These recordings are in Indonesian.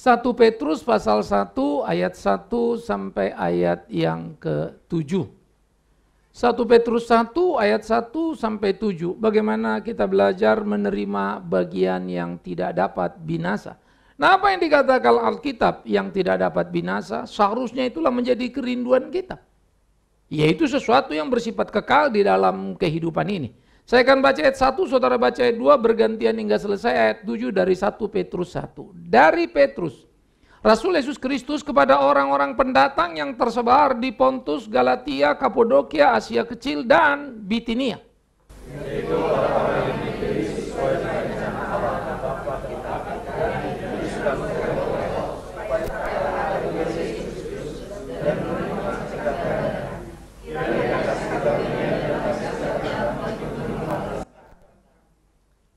1 Petrus pasal 1 ayat 1 sampai ayat yang ke-7. 1 Petrus 1 ayat 1 sampai 7. Bagaimana kita belajar menerima bagian yang tidak dapat binasa. Nah, apa yang dikatakan Alkitab yang tidak dapat binasa, seharusnya itulah menjadi kerinduan kita. Yaitu sesuatu yang bersifat kekal di dalam kehidupan ini. Saya akan baca ayat 1, saudara baca ayat 2, bergantian hingga selesai ayat 7 dari 1 Petrus 1. Dari Petrus, Rasul Yesus Kristus kepada orang-orang pendatang yang tersebar di Pontus, Galatia, Kapodokia, Asia Kecil, dan Bitinia. Yaitu orang-orang yang dipilih sesuai dengan rencana Allah dan Bapa kita, dan dipilih sudah supaya kita Yesus Kristus dan menerima sejahtera.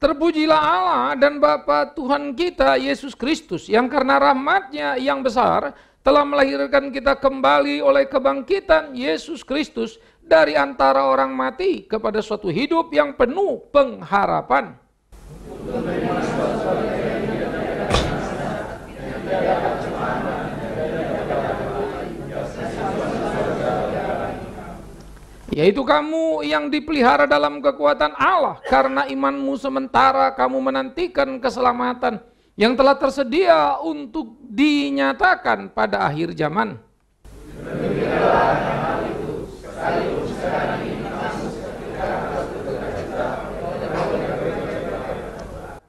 Terpujilah Allah dan Bapa Tuhan kita Yesus Kristus yang karena rahmat-Nya yang besar telah melahirkan kita kembali oleh kebangkitan Yesus Kristus dari antara orang mati kepada suatu hidup yang penuh pengharapan. Yaitu kamu yang dipelihara dalam kekuatan Allah karena imanmu sementara kamu menantikan keselamatan yang telah tersedia untuk dinyatakan pada akhir zaman.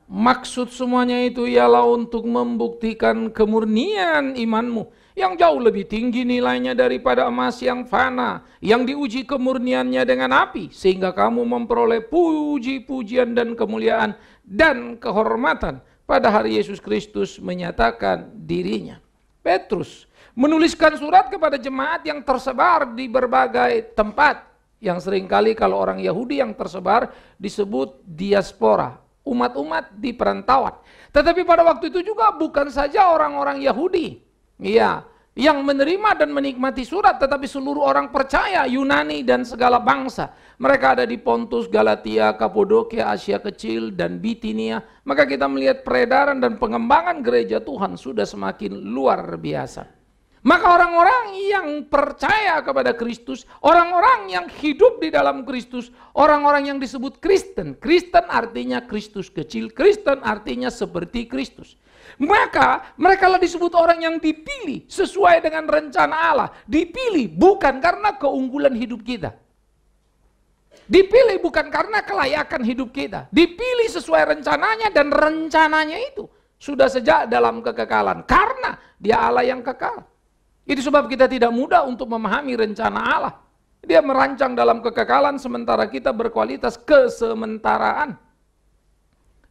Maksud semuanya itu ialah untuk membuktikan kemurnian imanmu yang jauh lebih tinggi nilainya daripada emas yang fana, yang diuji kemurniannya dengan api, sehingga kamu memperoleh puji-pujian dan kemuliaan dan kehormatan pada hari Yesus Kristus menyatakan dirinya. Petrus menuliskan surat kepada jemaat yang tersebar di berbagai tempat, yang seringkali kalau orang Yahudi yang tersebar disebut diaspora, umat-umat di perantauan. Tetapi pada waktu itu juga bukan saja orang-orang Yahudi, iya, yang menerima dan menikmati surat, tetapi seluruh orang percaya, Yunani dan segala bangsa. Mereka ada di Pontus, Galatia, Kapodokia, Asia Kecil, dan Bitinia. Maka kita melihat peredaran dan pengembangan gereja Tuhan sudah semakin luar biasa. Maka orang-orang yang percaya kepada Kristus, orang-orang yang hidup di dalam Kristus, orang-orang yang disebut Kristen. Kristen artinya Kristus kecil, Kristen artinya seperti Kristus. Maka mereka lah disebut orang yang dipilih sesuai dengan rencana Allah. Dipilih bukan karena keunggulan hidup kita. Dipilih bukan karena kelayakan hidup kita. Dipilih sesuai rencananya, dan rencananya itu sudah sejak dalam kekekalan. Karena Dia Allah yang kekal. Itu sebab kita tidak mudah untuk memahami rencana Allah. Dia merancang dalam kekekalan sementara kita berkualitas kesementaraan.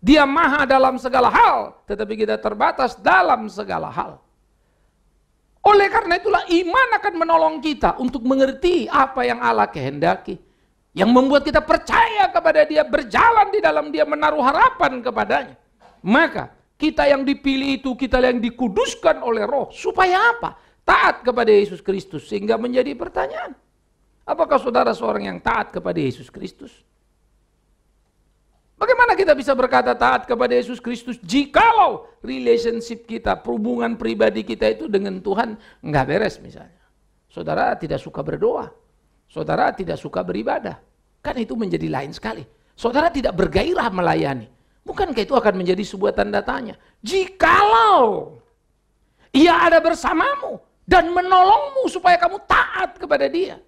Dia maha dalam segala hal, tetapi kita terbatas dalam segala hal. Oleh karena itulah iman akan menolong kita untuk mengerti apa yang Allah kehendaki. Yang membuat kita percaya kepada Dia, berjalan di dalam Dia, menaruh harapan kepadanya. Maka kita yang dipilih itu, kita yang dikuduskan oleh Roh. Supaya apa? Taat kepada Yesus Kristus. Sehingga menjadi pertanyaan, apakah saudara seorang yang taat kepada Yesus Kristus? Bagaimana kita bisa berkata taat kepada Yesus Kristus jikalau relationship kita, hubungan pribadi kita itu dengan Tuhan nggak beres misalnya. Saudara tidak suka berdoa, saudara tidak suka beribadah, kan itu menjadi lain sekali. Saudara tidak bergairah melayani, bukankah itu akan menjadi sebuah tanda tanya? Jikalau Ia ada bersamamu dan menolongmu supaya kamu taat kepada Dia,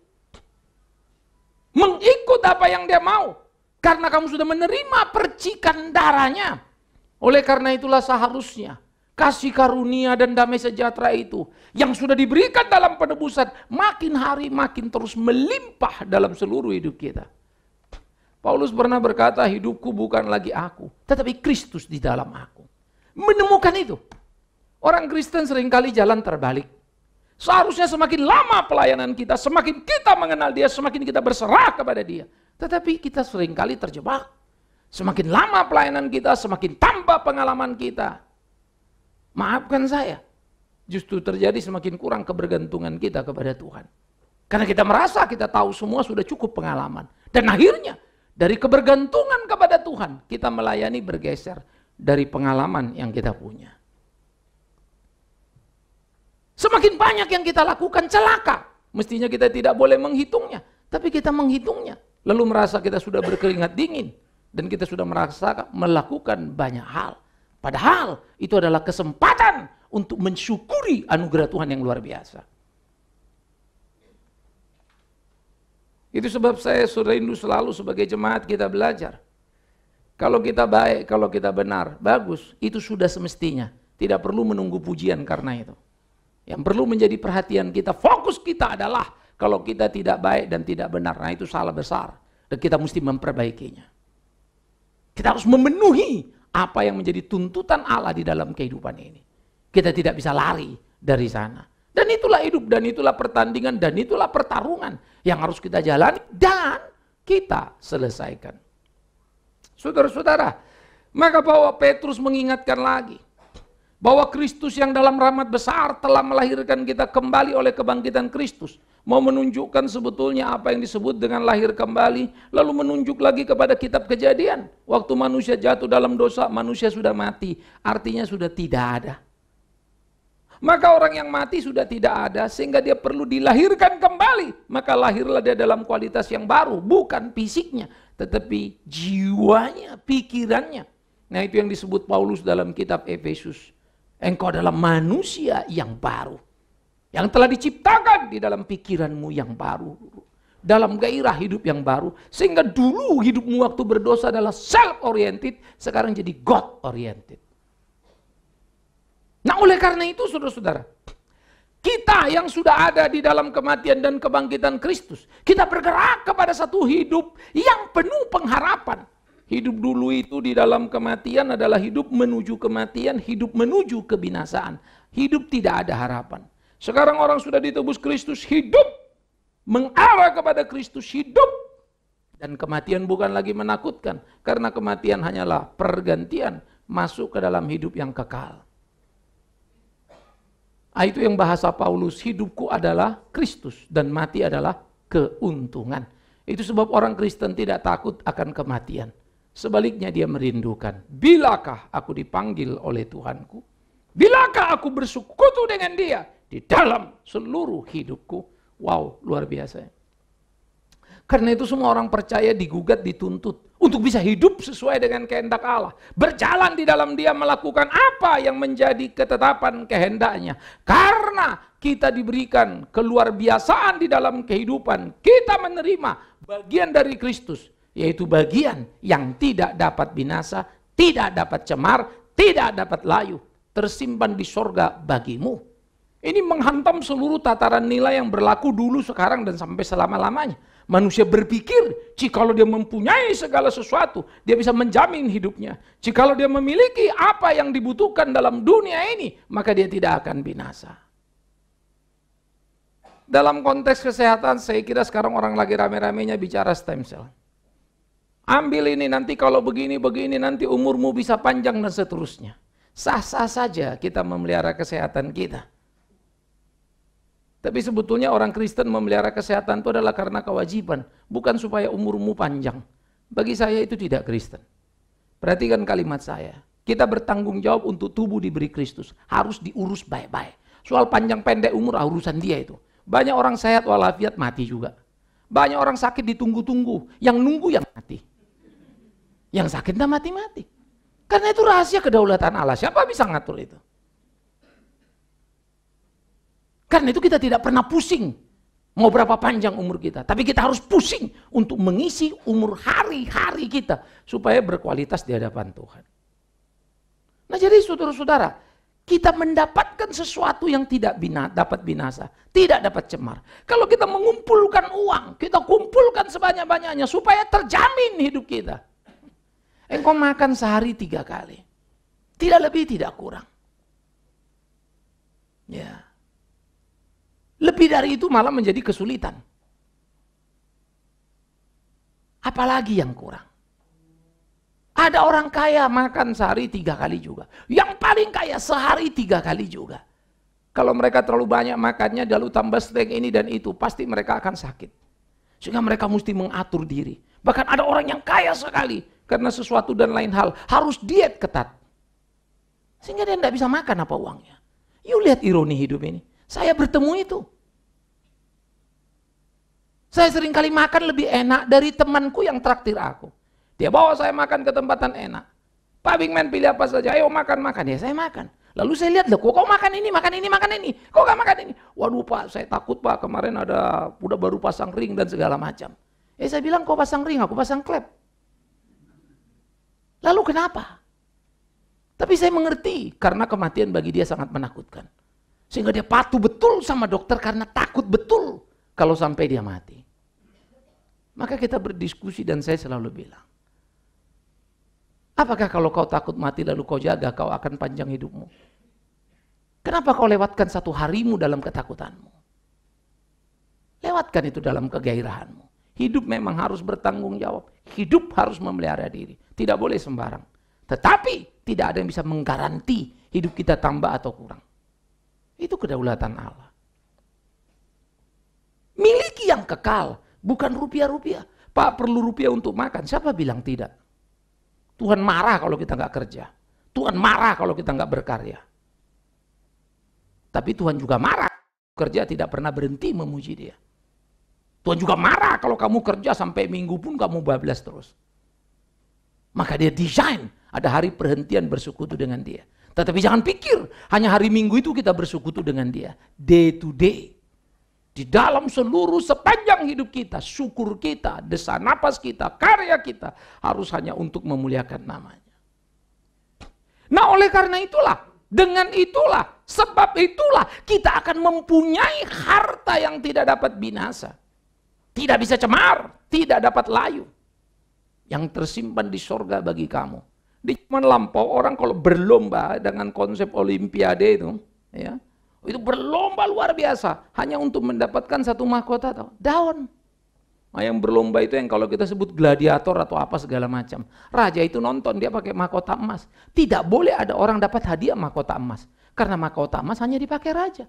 mengikut apa yang Dia mau, karena kamu sudah menerima percikan darahnya. Oleh karena itulah seharusnya kasih karunia dan damai sejahtera itu yang sudah diberikan dalam penebusan makin hari makin terus melimpah dalam seluruh hidup kita. Paulus pernah berkata, hidupku bukan lagi aku, tetapi Kristus di dalam aku. Menemukan itu. Orang Kristen seringkali jalan terbalik. Seharusnya semakin lama pelayanan kita, semakin kita mengenal Dia, semakin kita berserah kepada Dia. Tetapi kita seringkali terjebak. Semakin lama pelayanan kita, semakin tambah pengalaman kita. Maafkan saya, justru terjadi semakin kurang kebergantungan kita kepada Tuhan. Karena kita merasa kita tahu semua, sudah cukup pengalaman. Dan akhirnya dari kebergantungan kepada Tuhan, kita melayani bergeser dari pengalaman yang kita punya. Semakin banyak yang kita lakukan celaka. Mestinya kita tidak boleh menghitungnya. Tapi kita menghitungnya. Lalu merasa kita sudah berkeringat dingin. Dan kita sudah merasa melakukan banyak hal. Padahal itu adalah kesempatan untuk mensyukuri anugerah Tuhan yang luar biasa. Itu sebab saya rindu selalu sebagai jemaat kita belajar. Kalau kita baik, kalau kita benar, bagus. Itu sudah semestinya. Tidak perlu menunggu pujian karena itu. Yang perlu menjadi perhatian kita, fokus kita adalah kalau kita tidak baik dan tidak benar. Nah itu salah besar. Dan kita mesti memperbaikinya. Kita harus memenuhi apa yang menjadi tuntutan Allah di dalam kehidupan ini. Kita tidak bisa lari dari sana. Dan itulah hidup, dan itulah pertandingan, dan itulah pertarungan yang harus kita jalani dan kita selesaikan. Saudara-saudara, maka bahwa Petrus mengingatkan lagi bahwa Kristus yang dalam rahmat besar telah melahirkan kita kembali oleh kebangkitan Kristus. Mau menunjukkan sebetulnya apa yang disebut dengan lahir kembali, lalu menunjuk lagi kepada kitab Kejadian. Waktu manusia jatuh dalam dosa, manusia sudah mati, artinya sudah tidak ada. Maka orang yang mati sudah tidak ada, sehingga dia perlu dilahirkan kembali. Maka lahirlah dia dalam kualitas yang baru, bukan fisiknya, tetapi jiwanya, pikirannya. Nah itu yang disebut Paulus dalam kitab Efesus. Engkau adalah manusia yang baru, yang telah diciptakan di dalam pikiranmu yang baru, dalam gairah hidup yang baru. Sehingga dulu hidupmu waktu berdosa adalah self-oriented, sekarang jadi God-oriented. Nah oleh karena itu saudara-saudara, kita yang sudah ada di dalam kematian dan kebangkitan Kristus, kita bergerak kepada satu hidup yang penuh pengharapan. Hidup dulu itu di dalam kematian adalah hidup menuju kematian, hidup menuju kebinasaan. Hidup tidak ada harapan. Sekarang orang sudah ditebus Kristus, hidup mengarah kepada Kristus, hidup. Dan kematian bukan lagi menakutkan, karena kematian hanyalah pergantian masuk ke dalam hidup yang kekal. Itu yang bahasa Paulus, hidupku adalah Kristus dan mati adalah keuntungan. Itu sebab orang Kristen tidak takut akan kematian. Sebaliknya dia merindukan, bilakah aku dipanggil oleh Tuhanku? Bilakah aku bersekutu dengan dia di dalam seluruh hidupku? Wow, luar biasa. Karena itu semua orang percaya digugat, dituntut untuk bisa hidup sesuai dengan kehendak Allah. Berjalan di dalam dia, melakukan apa yang menjadi ketetapan kehendaknya. Karena kita diberikan keluar biasaan di dalam kehidupan, kita menerima bagian dari Kristus. Yaitu bagian yang tidak dapat binasa, tidak dapat cemar, tidak dapat layu. Tersimpan di sorga bagimu. Ini menghantam seluruh tataran nilai yang berlaku dulu, sekarang, dan sampai selama-lamanya. Manusia berpikir, jikalau dia mempunyai segala sesuatu, dia bisa menjamin hidupnya. Jikalau dia memiliki apa yang dibutuhkan dalam dunia ini, maka dia tidak akan binasa. Dalam konteks kesehatan, saya kira sekarang orang lagi rame-ramenya bicara stem cell. Ambil ini, nanti kalau begini-begini, nanti umurmu bisa panjang dan seterusnya. Sah-sah saja kita memelihara kesehatan kita. Tapi sebetulnya orang Kristen memelihara kesehatan itu adalah karena kewajiban, bukan supaya umurmu panjang. Bagi saya itu tidak Kristen. Perhatikan kalimat saya. Kita bertanggung jawab untuk tubuh diberi Kristus. Harus diurus baik-baik. Soal panjang pendek umur, urusan dia itu. Banyak orang sehat walafiat mati juga. Banyak orang sakit ditunggu-tunggu. Yang nunggu yang mati. Yang sakit tidak mati-mati. Karena itu rahasia kedaulatan Allah. Siapa bisa ngatur itu? Karena itu kita tidak pernah pusing mau berapa panjang umur kita. Tapi kita harus pusing untuk mengisi umur hari-hari kita supaya berkualitas di hadapan Tuhan. Nah jadi saudara-saudara, kita mendapatkan sesuatu yang tidak dapat binasa, tidak dapat cemar. Kalau kita mengumpulkan uang, kita kumpulkan sebanyak-banyaknya supaya terjamin hidup kita. Engkau makan sehari 3 kali. Tidak lebih, tidak kurang. Ya. Lebih dari itu malah menjadi kesulitan. Apalagi yang kurang. Ada orang kaya makan sehari 3 kali juga. Yang paling kaya sehari 3 kali juga. Kalau mereka terlalu banyak makannya, lalu tambah snack ini dan itu, pasti mereka akan sakit. Sehingga mereka mesti mengatur diri. Bahkan ada orang yang kaya sekali, karena sesuatu dan lain hal, harus diet ketat. Sehingga dia tidak bisa makan apa uangnya. You lihat ironi hidup ini. Saya bertemu itu. Saya seringkali makan lebih enak dari temanku yang traktir aku. Dia bawa saya makan ke tempatan enak. Pak Bingman pilih apa saja, ayo makan-makan. Ya saya makan. Lalu saya lihat, loh kok kau makan ini, kok gak makan ini? Waduh Pak, saya takut Pak, kemarin udah baru pasang ring dan segala macam. Saya bilang, kau pasang ring, aku pasang klep. Lalu kenapa? Tapi saya mengerti, karena kematian bagi dia sangat menakutkan. Sehingga dia patuh betul sama dokter karena takut betul kalau sampai dia mati. Maka kita berdiskusi dan saya selalu bilang, apakah kalau kau takut mati lalu kau jaga, kau akan panjang hidupmu? Kenapa kau lewatkan satu harimu dalam ketakutanmu? Lewatkan itu dalam kegairahanmu. Hidup memang harus bertanggung jawab. Hidup harus memelihara diri. Tidak boleh sembarang. Tetapi tidak ada yang bisa menggaranti hidup kita tambah atau kurang. Itu kedaulatan Allah. Miliki yang kekal, bukan rupiah-rupiah. Pak, perlu rupiah untuk makan. Siapa bilang tidak? Tuhan marah kalau kita nggak kerja. Tuhan marah kalau kita nggak berkarya. Tapi Tuhan juga marah kerja tidak pernah berhenti memuji Dia. Tuhan juga marah kalau kamu kerja sampai minggu pun kamu bablas terus. Maka Dia desain ada hari perhentian bersekutu dengan Dia. Tetapi jangan pikir hanya hari Minggu itu kita bersekutu dengan Dia. Day to day. Di dalam seluruh sepanjang hidup kita, syukur kita, desa napas kita, karya kita harus hanya untuk memuliakan namanya. Nah oleh karena itulah, dengan itulah, sebab itulah kita akan mempunyai harta yang tidak dapat binasa. Tidak bisa cemar, tidak dapat layu. Yang tersimpan di sorga bagi kamu. Di zaman lampau orang kalau berlomba dengan konsep olimpiade itu, ya, itu berlomba luar biasa hanya untuk mendapatkan satu mahkota atau daun. Nah, yang berlomba itu yang kalau kita sebut gladiator atau apa segala macam. Raja itu nonton dia pakai mahkota emas. Tidak boleh ada orang dapat hadiah mahkota emas karena mahkota emas hanya dipakai raja.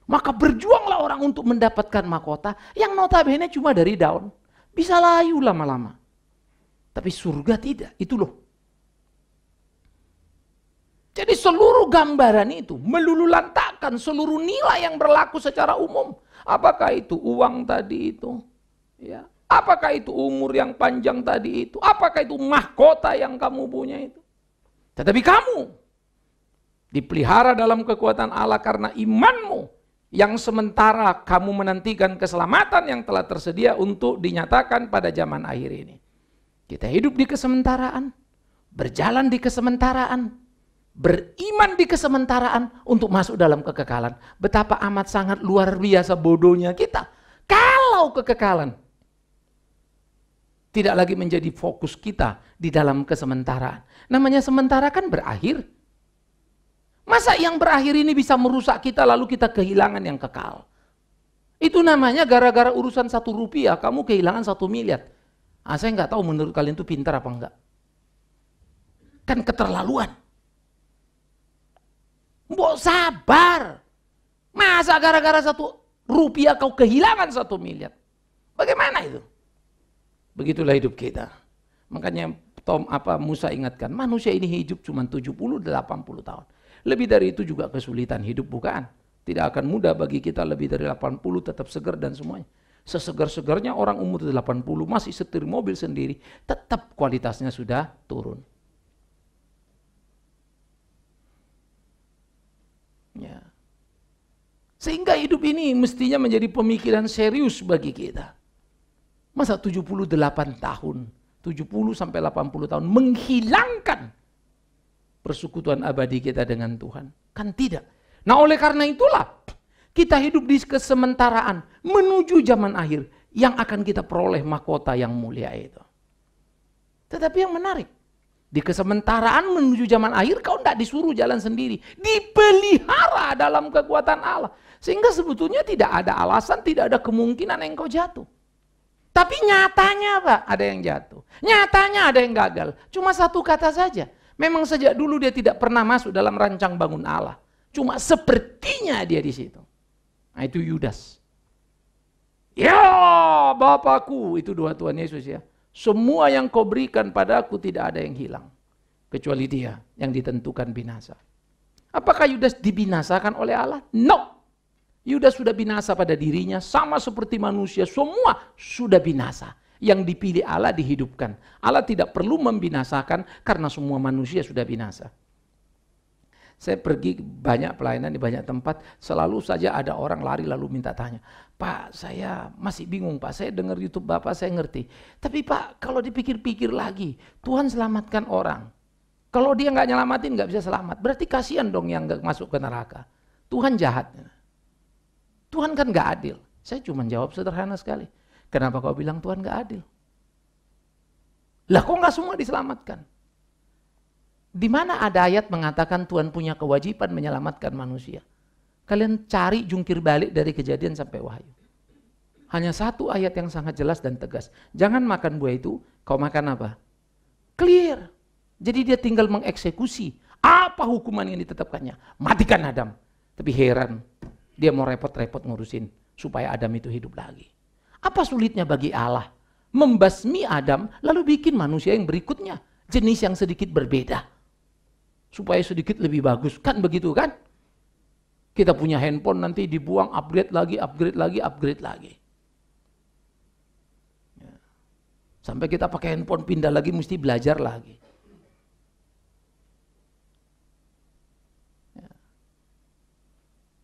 Maka berjuanglah orang untuk mendapatkan mahkota yang notabene cuma dari daun. Bisa layu lama-lama. Tapi surga tidak, itu loh. Jadi seluruh gambaran itu melululantakkan seluruh nilai yang berlaku secara umum. Apakah itu uang tadi itu? Ya. Apakah itu umur yang panjang tadi itu? Apakah itu mahkota yang kamu punya itu? Tetapi kamu dipelihara dalam kekuatan Allah karena imanmu yang sementara kamu menantikan keselamatan yang telah tersedia untuk dinyatakan pada zaman akhir ini. Kita hidup di kesementaraan, berjalan di kesementaraan, beriman di kesementaraan untuk masuk dalam kekekalan. Betapa amat sangat luar biasa bodohnya kita. Kalau kekekalan tidak lagi menjadi fokus kita di dalam kesementaraan. Namanya sementara kan berakhir. Masa yang berakhir ini bisa merusak kita lalu kita kehilangan yang kekal? Itu namanya gara-gara urusan 1 rupiah kamu kehilangan 1 miliar. Saya nggak tahu menurut kalian itu pintar apa enggak. Kan keterlaluan. Mbok sabar. Masa gara-gara 1 rupiah kau kehilangan 1 miliar? Bagaimana itu? Begitulah hidup kita. Makanya Musa ingatkan, manusia ini hidup cuma 70-80 tahun. Lebih dari itu juga kesulitan hidup bukan? Tidak akan mudah bagi kita lebih dari 80 tetap segar dan semuanya. Sesegar-segarnya orang umur 80 masih setir mobil sendiri, tetap kualitasnya sudah turun. Ya. Sehingga hidup ini mestinya menjadi pemikiran serius bagi kita. Masa 78 tahun, 70 sampai 80 tahun menghilangkan persekutuan abadi kita dengan Tuhan? Kan tidak. Nah oleh karena itulah kita hidup di kesementaraan menuju zaman akhir yang akan kita peroleh mahkota yang mulia itu. Tetapi yang menarik, di kesementaraan menuju zaman akhir kau tidak disuruh jalan sendiri. Dipelihara dalam kekuatan Allah. Sehingga sebetulnya tidak ada alasan, tidak ada kemungkinan engkau jatuh. Tapi nyatanya Pak, ada yang jatuh. Nyatanya ada yang gagal. Cuma satu kata saja. Memang sejak dulu dia tidak pernah masuk dalam rancang bangun Allah. Cuma sepertinya dia di situ. Nah itu Yudas. Ya Bapakku, itu doa Tuhan Yesus ya. Semua yang kau berikan padaku tidak ada yang hilang. Kecuali dia yang ditentukan binasa. Apakah Yudas dibinasakan oleh Allah? No. Yudas sudah binasa pada dirinya, sama seperti manusia, semua sudah binasa. Yang dipilih Allah dihidupkan. Allah tidak perlu membinasakan karena semua manusia sudah binasa. Saya pergi banyak pelayanan di banyak tempat, selalu saja ada orang lari lalu minta tanya, Pak saya masih bingung Pak, saya dengar YouTube Bapak saya ngerti. Tapi Pak kalau dipikir-pikir lagi, Tuhan selamatkan orang. Kalau dia nggak nyelamatin nggak bisa selamat, berarti kasihan dong yang nggak masuk ke neraka. Tuhan jahat. Tuhan kan nggak adil. Saya cuma jawab sederhana sekali. Kenapa kau bilang Tuhan nggak adil? Lah kok nggak semua diselamatkan? Di mana ada ayat mengatakan Tuhan punya kewajiban menyelamatkan manusia? Kalian cari jungkir balik dari Kejadian sampai Wahyu. Hanya satu ayat yang sangat jelas dan tegas. Jangan makan buah itu, kau makan apa? Clear. Jadi dia tinggal mengeksekusi. Apa hukuman yang ditetapkannya? Matikan Adam. Tapi heran, dia mau repot-repot ngurusin supaya Adam itu hidup lagi. Apa sulitnya bagi Allah? Membasmi Adam lalu bikin manusia yang berikutnya. Jenis yang sedikit berbeda. Supaya sedikit lebih bagus. Kan begitu kan? Kita punya handphone nanti dibuang, upgrade lagi, upgrade lagi, upgrade lagi. Sampai kita pakai handphone pindah lagi mesti belajar lagi.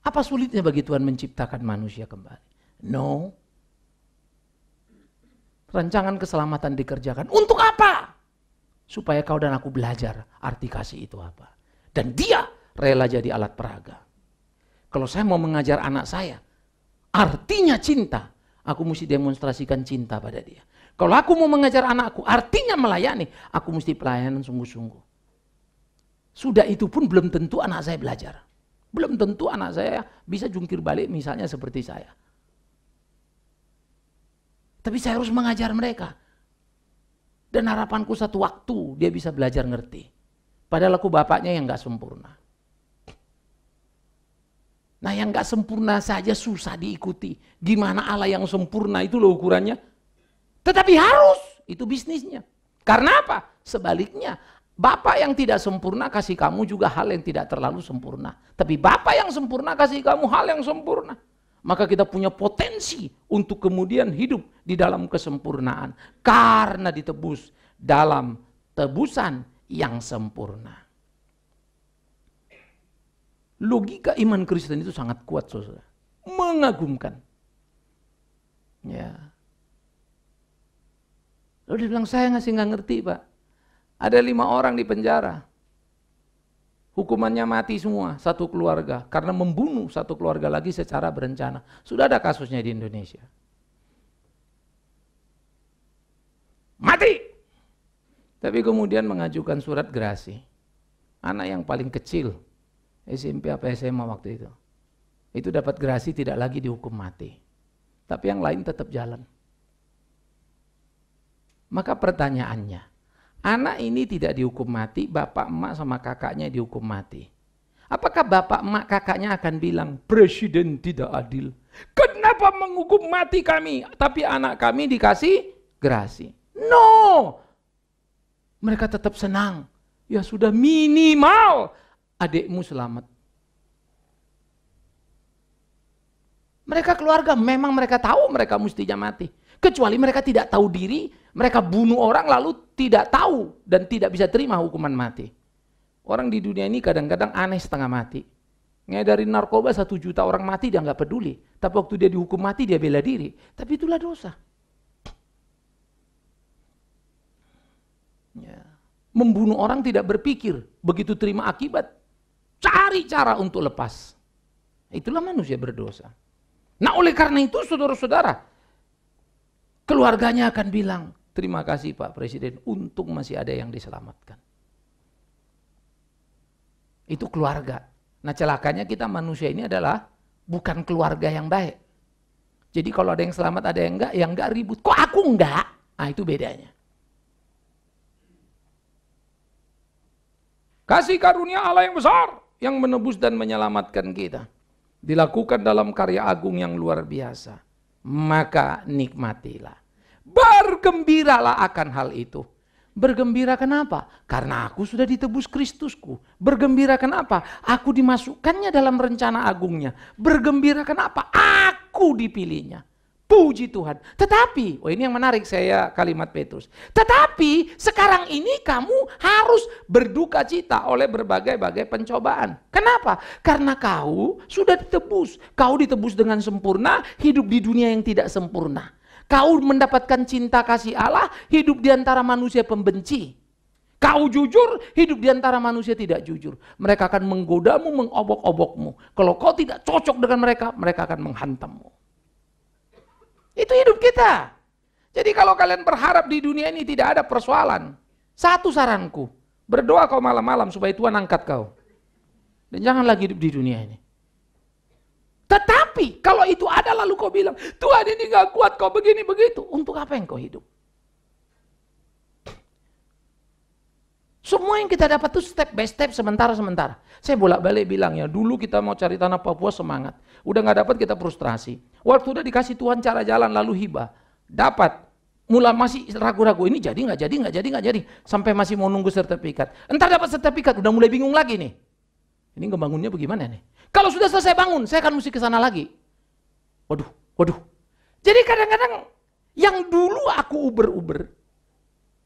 Apa sulitnya bagi Tuhan menciptakan manusia kembali? No. Rancangan keselamatan dikerjakan. Untuk apa? Supaya kau dan aku belajar arti kasih itu apa. Dan dia rela jadi alat peraga. Kalau saya mau mengajar anak saya, artinya cinta, aku mesti demonstrasikan cinta pada dia. Kalau aku mau mengajar anakku, artinya melayani, aku mesti pelayanan sungguh-sungguh. Sudah itu pun belum tentu anak saya belajar. Belum tentu anak saya bisa jungkir balik misalnya seperti saya. Tapi saya harus mengajar mereka. Dan harapanku satu waktu dia bisa belajar ngerti. Padahal aku bapaknya yang gak sempurna. Nah yang gak sempurna saja susah diikuti. Gimana Allah yang sempurna itu loh ukurannya. Tetapi harus, itu bisnisnya. Karena apa? Sebaliknya, Bapak yang tidak sempurna kasih kamu juga hal yang tidak terlalu sempurna. Tapi Bapak yang sempurna kasih kamu hal yang sempurna. Maka kita punya potensi untuk kemudian hidup di dalam kesempurnaan. Karena ditebus dalam tebusan yang sempurna. Logika iman Kristen itu sangat kuat, saudara. Mengagumkan. Ya. Lalu dia bilang, saya nggak ngerti Pak. Ada 5 orang di penjara. Hukumannya mati semua, satu keluarga. Karena membunuh satu keluarga lagi secara berencana. Sudah ada kasusnya di Indonesia. Mati! Tapi kemudian mengajukan surat gerasi. Anak yang paling kecil, SMP apa SMA waktu itu. Itu dapat gerasi tidak lagi dihukum mati. Tapi yang lain tetap jalan. Maka pertanyaannya, anak ini tidak dihukum mati, bapak, emak, sama kakaknya dihukum mati. Apakah bapak, emak, kakaknya akan bilang, presiden tidak adil. Kenapa menghukum mati kami, tapi anak kami dikasih gerasi? No! Mereka tetap senang. Ya sudah minimal adikmu selamat. Mereka keluarga, memang mereka tahu mereka mestinya mati. Kecuali mereka tidak tahu diri, mereka bunuh orang lalu tidak tahu dan tidak bisa terima hukuman mati. Orang di dunia ini kadang-kadang aneh setengah mati. Ngedarin narkoba 1 juta orang mati dia nggak peduli. Tapi waktu dia dihukum mati dia bela diri. Tapi itulah dosa. Ya. Membunuh orang tidak berpikir, begitu terima akibat, cari cara untuk lepas. Itulah manusia berdosa. Nah oleh karena itu saudara-saudara, keluarganya akan bilang, terima kasih Pak Presiden, untung masih ada yang diselamatkan. Itu keluarga. Nah celakanya kita manusia ini adalah bukan keluarga yang baik. Jadi kalau ada yang selamat ada yang enggak ribut. Kok aku enggak? Nah itu bedanya. Kasih karunia Allah yang besar, yang menebus dan menyelamatkan kita. Dilakukan dalam karya agung yang luar biasa. Maka nikmatilah. Bergembiralah akan hal itu. Bergembira kenapa? Karena aku sudah ditebus Kristusku. Bergembira kenapa? Aku dimasukkannya dalam rencana agungnya. Bergembira kenapa? Aku dipilihnya. Puji Tuhan. Tetapi, ini yang menarik saya kalimat Petrus. Tetapi sekarang ini kamu harus berduka cita oleh berbagai-bagai pencobaan. Kenapa? Karena kau sudah ditebus. Kau ditebus dengan sempurna, hidup di dunia yang tidak sempurna. Kau mendapatkan cinta kasih Allah, hidup di antara manusia pembenci. Kau jujur, hidup di antara manusia tidak jujur. Mereka akan menggodamu, mengobok-obokmu. Kalau kau tidak cocok dengan mereka, mereka akan menghantammu. Itu hidup kita. Jadi kalau kalian berharap di dunia ini tidak ada persoalan, satu saranku, berdoa kau malam-malam supaya Tuhan angkat kau. Dan jangan lagi hidup di dunia ini. Tetapi kalau itu ada lalu kau bilang, Tuhan ini gak kuat, kau begini begitu. Untuk apa yang kau hidup? Semua yang kita dapat itu step by step, sementara-sementara. Saya bolak-balik bilang ya, dulu kita mau cari tanah Papua semangat. Udah gak dapat kita frustrasi. Waktu udah dikasih Tuhan cara jalan lalu hibah. Dapat. Mula masih ragu-ragu, ini jadi gak jadi. Sampai masih mau nunggu sertifikat. Entar dapat sertifikat, udah mulai bingung lagi nih. Ini ngebangunnya bagaimana nih? Kalau sudah selesai bangun, saya akan mesti ke sana lagi. Waduh. Jadi kadang-kadang yang dulu aku uber-uber,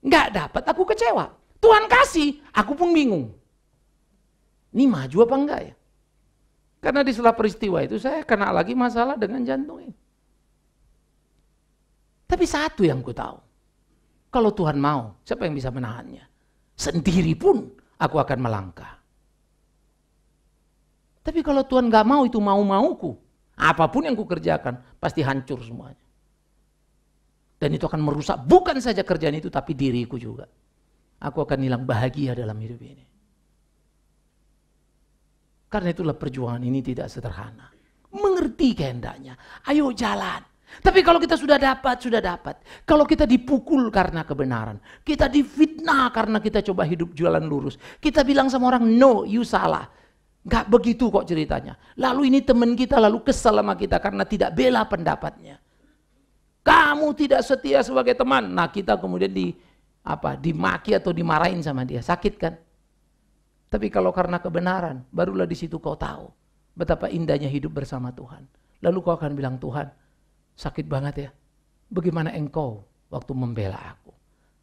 nggak dapat, aku kecewa. Tuhan kasih, aku pun bingung. Ini maju apa enggak ya? Karena di setelah peristiwa itu saya kena lagi masalah dengan jantung ini. Tapi satu yang ku tahu, kalau Tuhan mau, siapa yang bisa menahannya? Sendiri pun aku akan melangkah. Tapi kalau Tuhan gak mau, itu mau-mauku. Apapun yang kukerjakan, pasti hancur semuanya. Dan itu akan merusak bukan saja kerjaan itu, tapi diriku juga. Aku akan hilang bahagia dalam hidup ini. Karena itulah perjuangan ini tidak sederhana. Mengerti kehendaknya, ayo jalan. Tapi kalau kita sudah dapat. Kalau kita dipukul karena kebenaran, kita difitnah karena kita coba hidup jualan lurus. Kita bilang sama orang, no, you salah. Gak begitu kok ceritanya. Lalu ini teman kita lalu kesal sama kita karena tidak bela pendapatnya. Kamu tidak setia sebagai teman. Nah kita kemudian dimaki atau dimarahin sama dia. Sakit kan? Tapi kalau karena kebenaran, barulah di situ kau tahu betapa indahnya hidup bersama Tuhan. Lalu kau akan bilang, Tuhan, sakit banget ya. Bagaimana engkau waktu membela aku?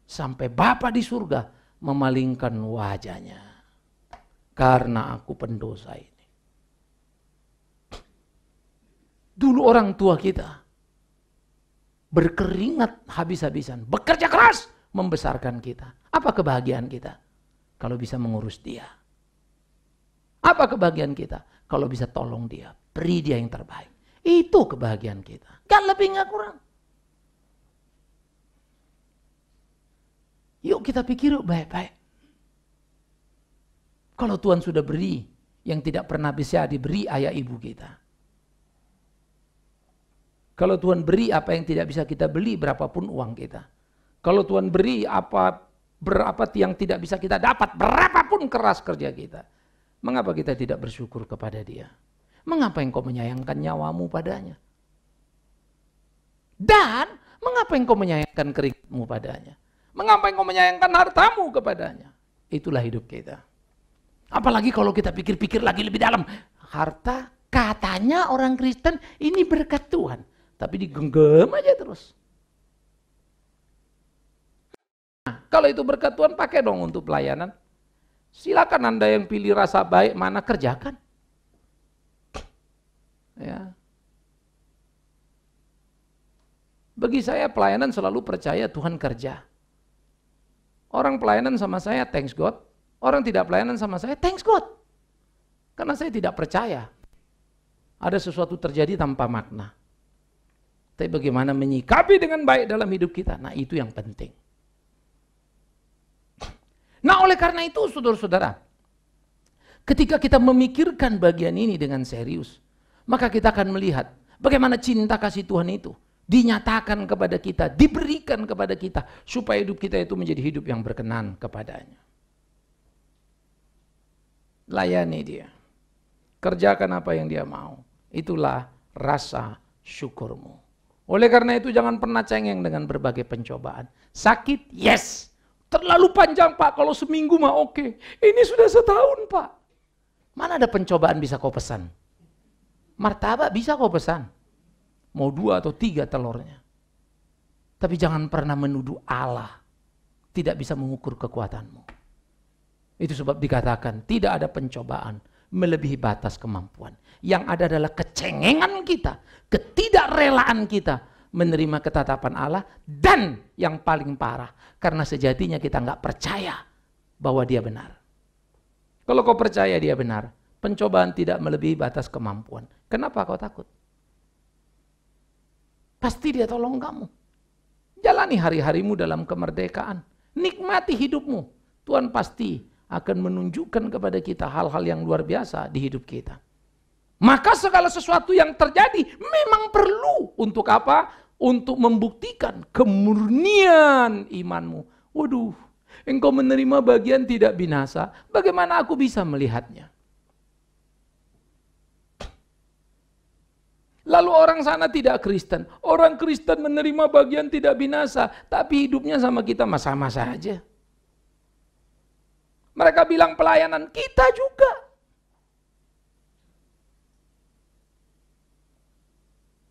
Sampai Bapa di surga memalingkan wajahnya. Karena aku pendosa ini. Dulu orang tua kita berkeringat habis-habisan, bekerja keras membesarkan kita. Apa kebahagiaan kita? Kalau bisa mengurus dia. Apa kebahagiaan kita? Kalau bisa tolong dia, beri dia yang terbaik. Itu kebahagiaan kita. Gak lebih gak kurang. Yuk kita pikir baik-baik. Kalau Tuhan sudah beri yang tidak pernah bisa diberi ayah ibu kita. Kalau Tuhan beri apa yang tidak bisa kita beli berapapun uang kita. Kalau Tuhan beri berapa yang tidak bisa kita dapat berapapun keras kerja kita. Mengapa kita tidak bersyukur kepada Dia? Mengapa engkau menyayangkan nyawamu padanya? Dan mengapa engkau menyayangkan keringatmu padanya? Mengapa engkau menyayangkan hartamu kepadanya? Itulah hidup kita. Apalagi kalau kita pikir-pikir lagi lebih dalam. Harta katanya orang Kristen ini berkat Tuhan. Tapi digenggam aja terus. Nah, kalau itu berkat Tuhan pakai dong untuk pelayanan. Silakan Anda yang pilih rasa baik mana kerjakan. Ya. Bagi saya pelayanan selalu percaya Tuhan kerja. Orang pelayanan sama saya thanks God. Orang tidak pelayanan sama saya, thanks God. Karena saya tidak percaya ada sesuatu terjadi tanpa makna. Tapi bagaimana menyikapi dengan baik dalam hidup kita, nah itu yang penting. Nah oleh karena itu saudara-saudara, ketika kita memikirkan bagian ini dengan serius, maka kita akan melihat bagaimana cinta kasih Tuhan itu dinyatakan kepada kita, diberikan kepada kita, supaya hidup kita itu menjadi hidup yang berkenan kepadanya. Layani dia. Kerjakan apa yang dia mau. Itulah rasa syukurmu. Oleh karena itu jangan pernah cengeng dengan berbagai pencobaan. Sakit, yes. Terlalu panjang Pak, kalau seminggu mah oke. Ini sudah setahun Pak. Mana ada pencobaan bisa kau pesan? Martabak bisa kau pesan. Mau 2 atau 3 telurnya. Tapi jangan pernah menuduh Allah tidak bisa mengukur kekuatanmu. Itu sebab dikatakan tidak ada pencobaan melebihi batas kemampuan. Yang ada adalah kecengengan kita, ketidakrelaan kita menerima ketetapan Allah, dan yang paling parah, karena sejatinya kita nggak percaya bahwa dia benar. Kalau kau percaya dia benar, pencobaan tidak melebihi batas kemampuan. Kenapa kau takut? Pasti dia tolong kamu. Jalani hari-harimu dalam kemerdekaan. Nikmati hidupmu. Tuhan pasti akan menunjukkan kepada kita hal-hal yang luar biasa di hidup kita. Maka segala sesuatu yang terjadi memang perlu untuk apa? Untuk membuktikan kemurnian imanmu. Waduh, engkau menerima bagian tidak binasa, bagaimana aku bisa melihatnya? Lalu orang sana tidak Kristen, orang Kristen menerima bagian tidak binasa, tapi hidupnya sama kita sama-sama saja. Mereka bilang pelayanan, kita juga.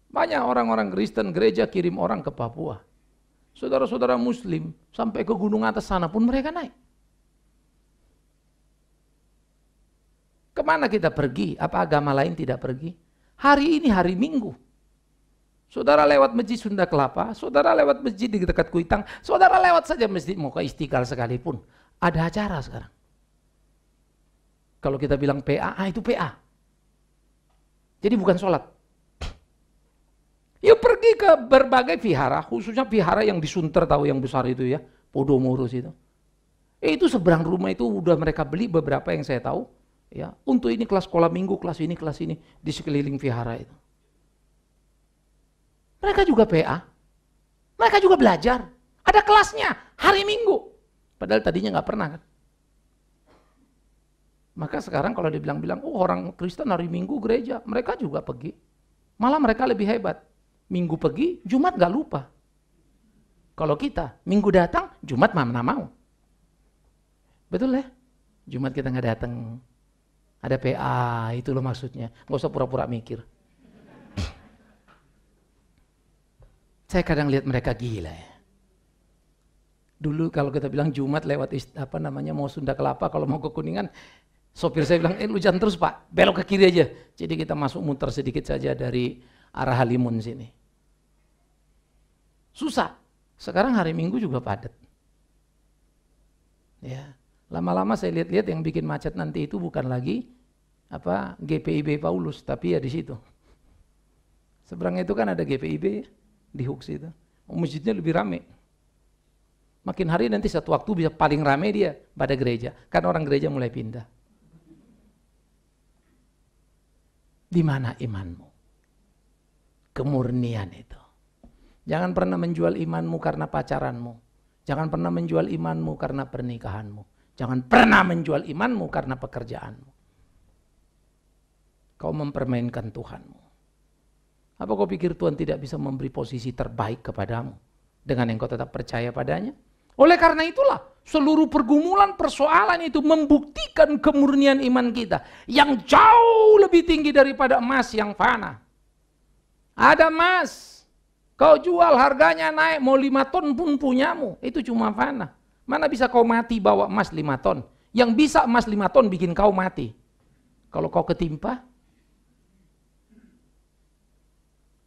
Banyak orang-orang Kristen gereja kirim orang ke Papua. Saudara-saudara Muslim sampai ke gunung atas sana pun mereka naik. Kemana kita pergi? Apa agama lain tidak pergi? Hari ini hari Minggu. Saudara lewat Masjid Sunda Kelapa, saudara lewat masjid di dekat Kuitang, saudara lewat saja masjid mau ke Istiqlal sekalipun. Ada acara sekarang. Kalau kita bilang PA, itu PA. Jadi bukan sholat. Yuk pergi ke berbagai vihara, khususnya vihara yang di Sunter, tahu yang besar itu ya, Podomorus itu. Itu seberang rumah itu udah mereka beli beberapa yang saya tahu. Ya, untuk ini kelas sekolah minggu, kelas ini di sekeliling vihara itu. Mereka juga PA, mereka juga belajar, ada kelasnya hari Minggu. Padahal tadinya nggak pernah kan. Maka sekarang kalau dibilang-bilang, oh orang Kristen hari Minggu gereja, mereka juga pergi. Malah mereka lebih hebat. Minggu pergi, Jumat nggak lupa. Kalau kita, Minggu datang, Jumat mana mau. Betul ya? Jumat kita nggak datang. Ada PA, itu loh maksudnya. Nggak usah pura-pura mikir. Saya kadang lihat mereka gila ya. Dulu kalau kita bilang Jumat lewat mau Sunda Kelapa, kalau mau ke Kuningan, sopir saya bilang, lu jangan terus Pak, belok ke kiri aja. Jadi kita masuk muter sedikit saja dari arah Halimun sini. Susah. Sekarang hari Minggu juga padat. Ya. Lama-lama saya lihat-lihat yang bikin macet nanti itu bukan lagi GPIB Paulus, tapi ya di situ. Seberang itu kan ada GPIB di Hooks itu. Masjidnya lebih rame. Makin hari nanti satu waktu bisa paling rame dia pada gereja, kan orang gereja mulai pindah. Di mana imanmu? Kemurnian itu. Jangan pernah menjual imanmu karena pacaranmu. Jangan pernah menjual imanmu karena pernikahanmu. Jangan pernah menjual imanmu karena pekerjaanmu. Kau mempermainkan Tuhanmu. Apa kau pikir Tuhan tidak bisa memberi posisi terbaik kepadamu dengan yang kau tetap percaya padanya? Oleh karena itulah seluruh pergumulan persoalan itu membuktikan kemurnian iman kita yang jauh lebih tinggi daripada emas yang fana. Ada emas, kau jual harganya naik mau 5 ton pun punyamu, itu cuma fana. Mana bisa kau mati bawa emas 5 ton? Yang bisa emas 5 ton bikin kau mati. Kalau kau ketimpa,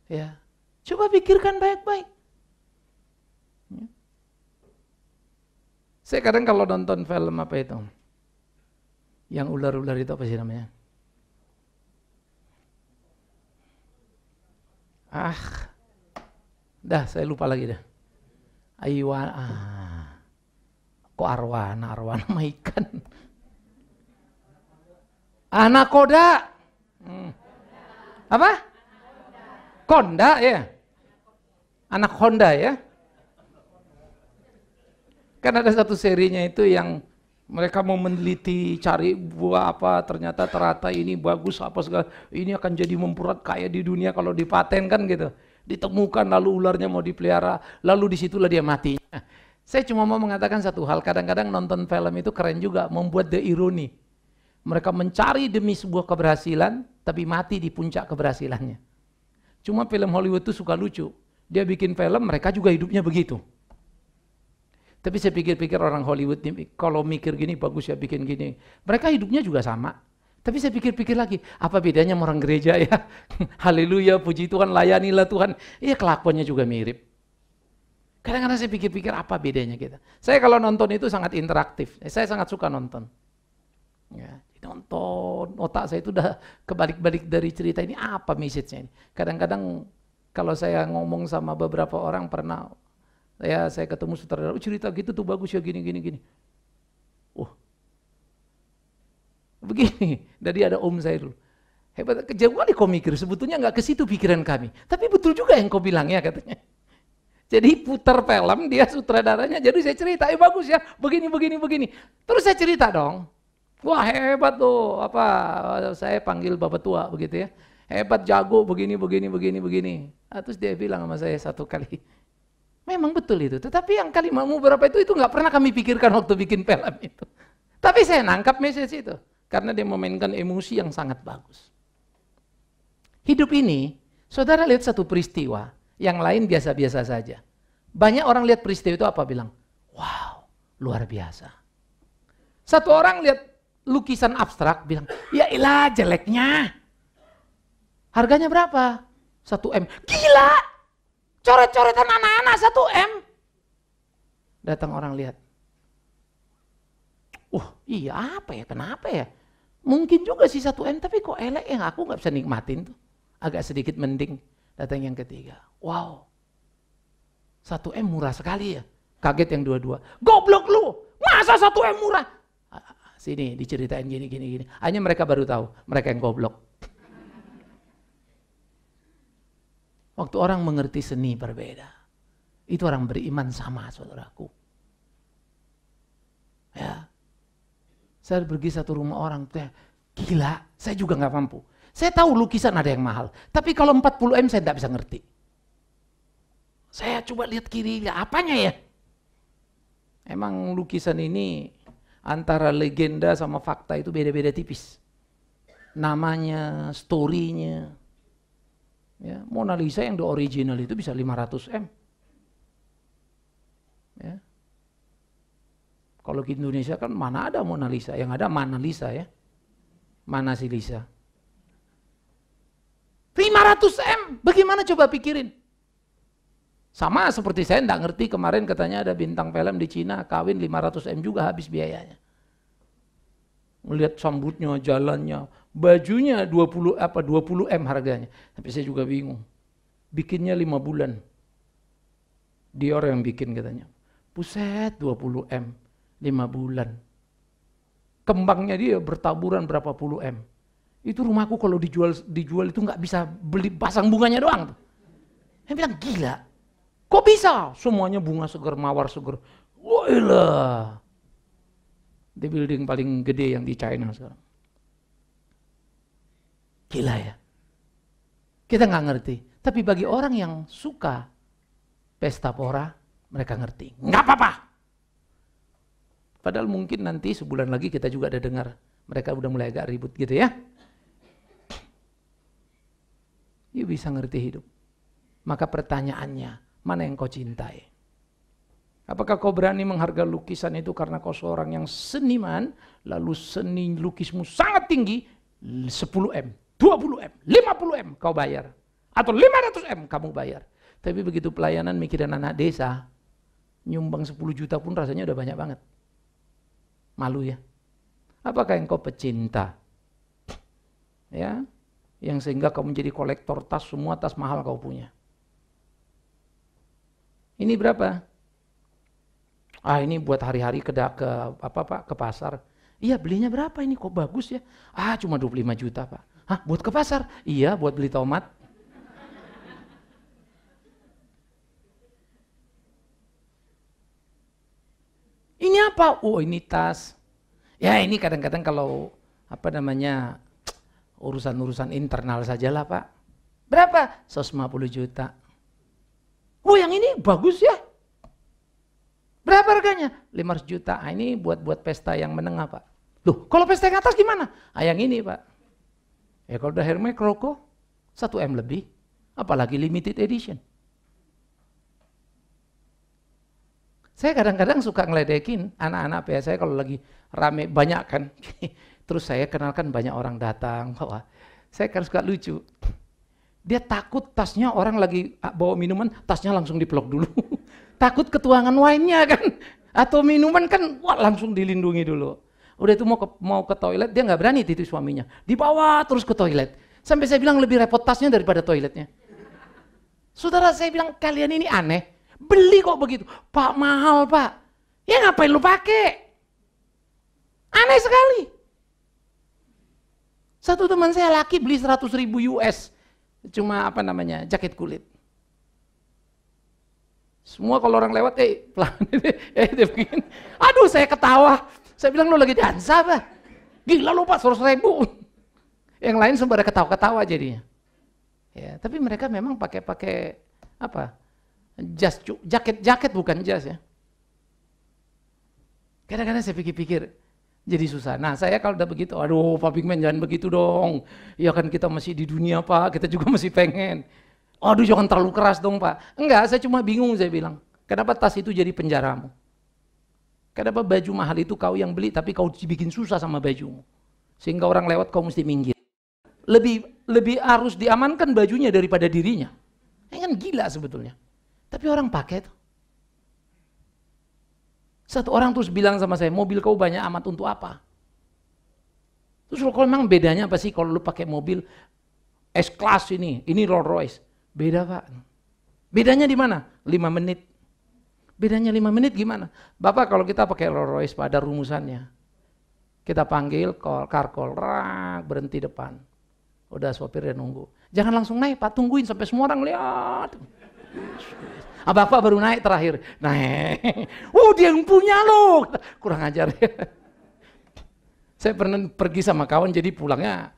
ya, coba pikirkan baik-baik. Ya. Saya kadang kalau nonton film apa itu, yang ular-ular itu apa sih namanya? Dah saya lupa lagi dah. Kok arwana sama ikan. Anakoda. Apa? Konda ya. Anak Honda ya. Kan ada satu serinya itu yang mereka mau meneliti cari buah apa, ternyata teratai ini bagus apa segala. Ini akan jadi memperat kaya di dunia kalau dipaten kan gitu. Ditemukan lalu ularnya mau dipelihara, lalu disitulah dia matinya. Saya cuma mau mengatakan satu hal, kadang-kadang nonton film itu keren juga, membuat the ironi. Mereka mencari demi sebuah keberhasilan, tapi mati di puncak keberhasilannya. Cuma film Hollywood itu suka lucu. Dia bikin film, mereka juga hidupnya begitu. Tapi saya pikir-pikir orang Hollywood, kalau mikir gini, bagus ya bikin gini. Mereka hidupnya juga sama. Tapi saya pikir-pikir lagi, apa bedanya sama orang gereja ya? Haleluya, puji Tuhan, layanilah Tuhan. Iya, kelakuannya juga mirip. Kadang-kadang saya pikir-pikir apa bedanya kita. Saya kalau nonton itu sangat interaktif. Saya sangat suka nonton. Ya, nonton, otak saya itu udah kebalik-balik dari cerita ini, apa message-nya ini. Kadang-kadang kalau saya ngomong sama beberapa orang, pernah saya ketemu sutradara, cerita gitu tuh bagus ya gini. Begini, dari ada om saya dulu. Hebat, jauh kali kau mikir, sebetulnya nggak ke situ pikiran kami. Tapi betul juga yang kau bilang ya katanya. Jadi putar film, dia sutradaranya, jadi saya cerita, bagus ya, begini. Terus saya cerita dong. Wah hebat tuh, saya panggil bapak tua begitu ya. Hebat, jago, begini. Terus dia bilang sama saya satu kali, memang betul itu, tetapi yang kalimatmu berapa itu nggak pernah kami pikirkan waktu bikin film itu. Tapi saya nangkap message itu, karena dia memainkan emosi yang sangat bagus. Hidup ini, saudara lihat satu peristiwa, yang lain biasa-biasa saja. Banyak orang lihat peristiwa itu apa bilang, wow, luar biasa. Satu orang lihat lukisan abstrak bilang, ya ilah jeleknya. Harganya berapa? 1 M. Gila, coret-coretan anak-anak 1 M. Datang orang lihat. Iya apa ya, kenapa ya? Mungkin juga sih 1 M, tapi kok elek ya, aku gak bisa nikmatin tuh. Agak sedikit mending. Datang yang ketiga, wow, 1 M murah sekali ya. Kaget yang dua-dua, goblok lu, masa 1 M murah? Sini diceritain gini. Hanya mereka baru tahu, mereka yang goblok. Waktu orang mengerti seni berbeda, itu orang beriman sama, saudaraku. Ya, saya pergi satu rumah orang, gila, saya juga nggak mampu. Saya tahu lukisan ada yang mahal, tapi kalau 40 M saya tidak bisa ngerti. Saya coba lihat kiri, apanya ya? Emang lukisan ini antara legenda sama fakta itu beda-beda tipis. Namanya, story-nya. Ya, Mona Lisa yang the original itu bisa 500 M. Ya. Kalau di Indonesia kan mana ada Mona Lisa, yang ada Mana Lisa ya. Mana si Lisa? 500 M, bagaimana coba pikirin? Sama seperti saya enggak ngerti kemarin katanya ada bintang film di Cina kawin 500 M juga habis biayanya. Melihat sambutnya, jalannya, bajunya 20 M harganya. Tapi saya juga bingung. Bikinnya 5 bulan. Dior yang bikin katanya. Buset 20 M, 5 bulan. Kembangnya dia bertaburan berapa puluh M. Itu rumahku kalau dijual itu nggak bisa beli pasang bunganya doang. Saya bilang gila, kok bisa? Semuanya bunga seger, mawar seger. Wah, di building paling gede yang di China sekarang. Gila ya. Kita nggak ngerti. Tapi bagi orang yang suka pesta pora, mereka ngerti. Nggak apa-apa. Padahal mungkin nanti sebulan lagi kita juga ada dengar mereka udah mulai agak ribut gitu ya. You bisa ngerti hidup. Maka pertanyaannya, mana yang kau cintai? Apakah kau berani menghargai lukisan itu karena kau seorang yang seniman, lalu seni lukismu sangat tinggi, 10 M, 20 M, 50 M kau bayar. Atau 500 M kamu bayar. Tapi begitu pelayanan mikirin anak desa, nyumbang 10 juta pun rasanya udah banyak banget. Malu ya. Apakah yang kau pecinta? Ya, yang sehingga kamu menjadi kolektor tas, semua tas mahal kau punya. Ini berapa? Ini buat hari-hari ke pasar. Iya, belinya berapa ini? Kok bagus ya? Cuma 25 juta, Pak. Buat ke pasar? Iya, buat beli tomat. Ini apa? Ini tas. Ya, ini kadang-kadang kalau urusan-urusan internal sajalah Pak. Berapa? 150 juta. Yang ini bagus ya. Berapa? Berapa harganya? 500 juta. Ah, ini buat pesta yang menengah, Pak. Loh, kalau pesta yang atas gimana? Ah, yang ini, Pak. Ya kalau udah Hermes Roko 1 M lebih, apalagi limited edition. Saya kadang-kadang suka ngeledekin anak-anak PA saya kalau lagi rame banyak kan. Terus saya kenalkan banyak orang datang, bahwa saya kan suka lucu. Dia takut tasnya orang lagi bawa minuman, tasnya langsung dipelok dulu. Takut ketuangan wine-nya kan. Atau minuman kan, wah langsung dilindungi dulu. Udah itu mau ke toilet, dia nggak berani titip suaminya. Dibawa terus ke toilet. Sampai saya bilang lebih repot tasnya daripada toiletnya. Saudara, saya bilang kalian ini aneh. Beli kok begitu. Pak, mahal Pak. Ya ngapain lu pakai? Aneh sekali. Satu teman saya laki beli 100.000 US. Cuma apa namanya, jaket kulit. Semua kalau orang lewat, pelan. Dia begini. Aduh, saya ketawa. Saya bilang, lu lagi dansa Pak. Gila lu Pak, 100.000. Yang lain sembara ketawa-ketawa jadinya. Ya, tapi mereka memang pakai apa? Jas, jaket bukan jas ya. Kadang-kadang saya pikir-pikir jadi susah. Nah saya kalau udah begitu, aduh Pak Bigman jangan begitu dong. Ya kan kita masih di dunia Pak, kita juga masih pengen. Aduh jangan terlalu keras dong Pak. Enggak, saya cuma bingung saya bilang. Kenapa tas itu jadi penjaramu? Kenapa baju mahal itu kau yang beli tapi kau dibikin susah sama bajumu? Sehingga orang lewat kau mesti minggir. Lebih harus diamankan bajunya daripada dirinya. Ini kan gila sebetulnya. Tapi orang pakai tuh. Satu orang terus bilang sama saya, mobil kau banyak amat untuk apa? Terus kalau memang bedanya apa sih kalau lu pakai mobil S-Class ini Rolls Royce. Beda Pak. Bedanya di mana? 5 menit. Bedanya 5 menit gimana? Bapak kalau kita pakai Rolls Royce pada rumusannya. Kita panggil karkol, berhenti depan. Udah sopirnya nunggu. Jangan langsung naik Pak, tungguin sampai semua orang lihat. Bapak baru naik terakhir. Naik. Dia yang punya loh. Kurang ajar ya. Saya pernah pergi sama kawan jadi pulangnya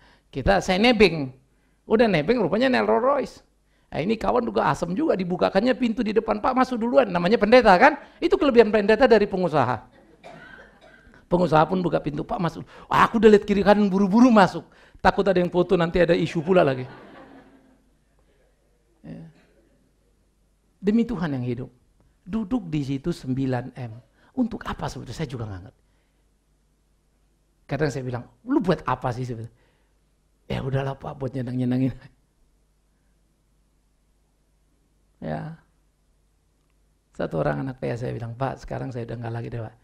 saya nebeng. Udah nebeng rupanya Rolls Royce. Nah, ini kawan juga asem juga dibukakannya pintu di depan. Pak masuk duluan. Namanya pendeta kan? Itu kelebihan pendeta dari pengusaha. Pengusaha pun buka pintu. Pak masuk. Aku udah lihat kiri kanan buru-buru masuk. Takut ada yang foto nanti ada isu pula lagi. Ya. Demi Tuhan yang hidup. Duduk di situ 9M. Untuk apa sebetulnya? Saya juga nggak ngerti. Kadang saya bilang, lu buat apa sih sebetulnya? Ya udahlah Pak, buat nyenang-nyenangin. Ya. Satu orang anak saya bilang, Pak sekarang saya udah nggak lagi deh Pak.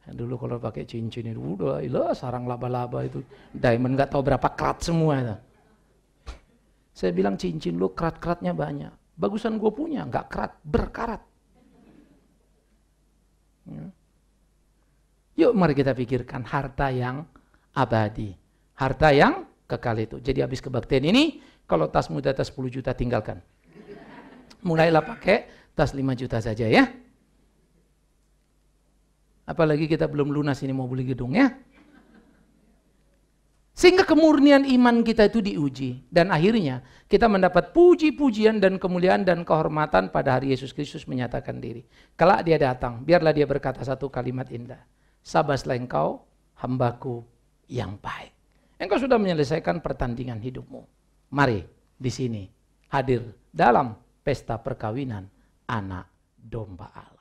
Dulu kalau pakai cincin itu udah sarang laba-laba itu. Diamond nggak tahu berapa karat semua itu. Saya bilang cincin lu kerat-keratnya banyak. Bagusan gue punya, nggak kerat, berkarat. Yuk mari kita pikirkan harta yang abadi. Harta yang kekal itu. Jadi habis kebaktian ini, kalau tasmu di atas 10 juta tinggalkan. Mulailah pakai tas 5 juta saja ya. Apalagi kita belum lunas ini mau beli gedung ya. Sehingga kemurnian iman kita itu diuji. Dan akhirnya kita mendapat puji-pujian dan kemuliaan dan kehormatan pada hari Yesus Kristus menyatakan diri. Kelak dia datang, biarlah dia berkata satu kalimat indah. Sabaslah engkau, hambaku yang baik. Engkau sudah menyelesaikan pertandingan hidupmu. Mari di sini hadir dalam pesta perkawinan anak domba Allah.